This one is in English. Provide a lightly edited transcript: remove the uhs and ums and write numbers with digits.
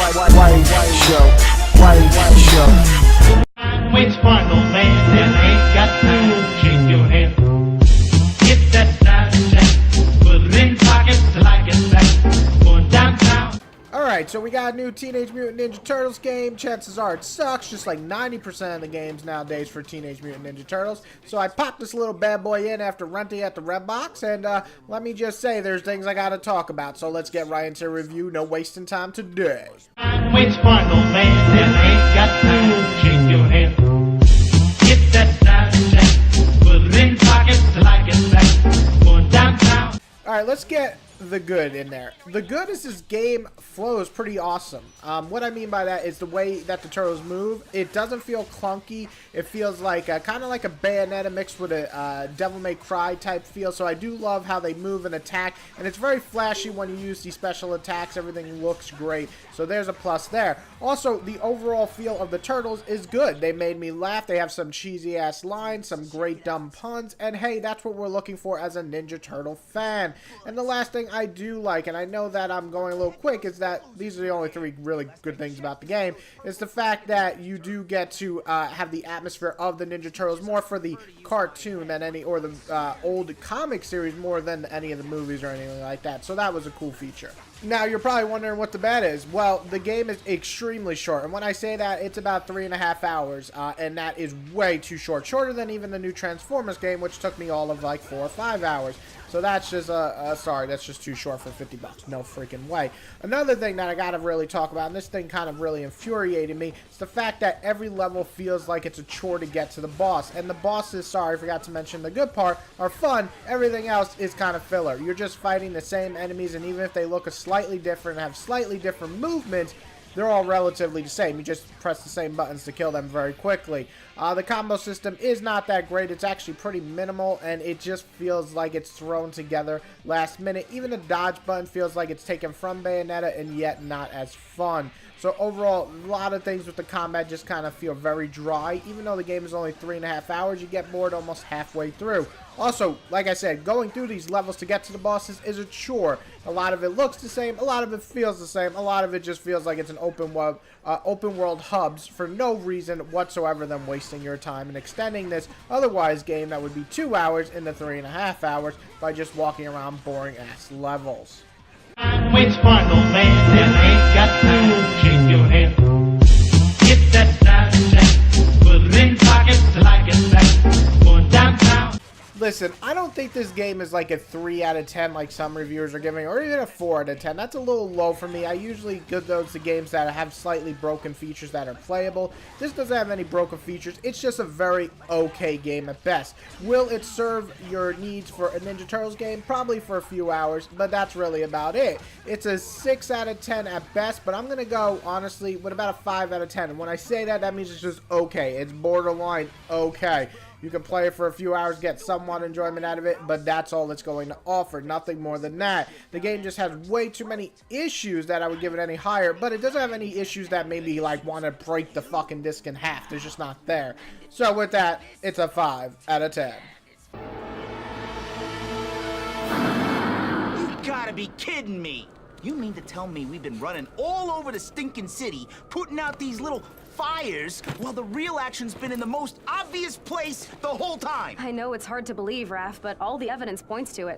White show. Which part no man that ain't got to shake your head. Get that side check, put it in pockets like it's back. Going downtown. Alright, so we got a new Teenage Mutant Ninja Turtles game. Chances are it sucks, just like 90% of the games nowadays for Teenage Mutant Ninja Turtles. So I popped this little bad boy in after renting at the Redbox, and let me just say, there's things I gotta talk about. So let's get right into a review, no wasting time today. Which part no man that ain't got to shake your head. Get that side check, put it in pockets like it's back. Going downtown. Alright, let's get the good in there. The good is this game flows pretty awesome. What I mean by that is the way that the turtles move. It doesn't feel clunky. It feels like kind of like a Bayonetta mixed with a Devil May Cry type feel. So I do love how they move and attack, and it's very flashy when you use these special attacks. Everything looks great. So there's a plus there. Also, the overall feel of the turtles is good. They made me laugh. They have some cheesy ass lines, some great dumb puns, and hey, that's what we're looking for as a Ninja Turtle fan. And the last thing I do like, and I know that I'm going a little quick, is that these are the only three really good things about the game, is the fact that you do get to have the atmosphere of the Ninja Turtles more for the cartoon than any, or the old comic series more than any of the movies or anything like that. So that was a cool feature. Now, you're probably wondering what the bad is. Well, the game is extremely short, and when I say that, it's about 3.5 hours, and that is way too short. Shorter than even the new Transformers game, which took me all of like 4 or 5 hours. So that's just, sorry, that's just too short for 50 bucks. No freaking way. Another thing that I gotta really talk about, and this thing kind of really infuriated me, is the fact that every level feels like it's a chore to get to the boss. And the bosses, sorry, I forgot to mention the good part, are fun. Everything else is kind of filler. You're just fighting the same enemies, and even if they look slightly different, have slightly different movements, they're all relatively the same. You just press the same buttons to kill them very quickly. The combo system is not that great. It's actually pretty minimal, and it just feels like it's thrown together last minute. Even the dodge button feels like it's taken from Bayonetta, and yet not as fun. So overall, a lot of things with the combat just kind of feel very dry. Even though the game is only 3.5 hours, you get bored almost halfway through. Also, like I said, going through these levels to get to the bosses is a chore. A lot of it looks the same, a lot of it feels the same, a lot of it just feels like it's an open world hubs for no reason whatsoever than wasting your time and extending this otherwise game that would be 2 hours into 3.5 hours by just walking around boring ass levels. Which part no man that ain't got to shake your head. Get that side check, put it in pockets like it's back. Going downtown. Listen, I don't think this game is like a 3 out of 10 like some reviewers are giving, or even a 4 out of 10. That's a little low for me. I usually give those to games that have slightly broken features that are playable. This doesn't have any broken features. It's just a very okay game at best. Will it serve your needs for a Ninja Turtles game? Probably for a few hours, but that's really about it. It's a 6 out of 10 at best, but I'm going to go, honestly, with about a 5 out of 10. And when I say that, that means it's just okay. It's borderline okay. You can play it for a few hours, get somewhat enjoyment out of it, but that's all it's going to offer. Nothing more than that. The game just has way too many issues that I would give it any higher, but it doesn't have any issues that made me like want to break the fucking disc in half. They're just not there. So with that, it's a 5 out of 10. You gotta be kidding me! You mean to tell me we've been running all over the stinking city, putting out these little fires, while the real action's been in the most obvious place the whole time? I know it's hard to believe, Raph, but all the evidence points to it.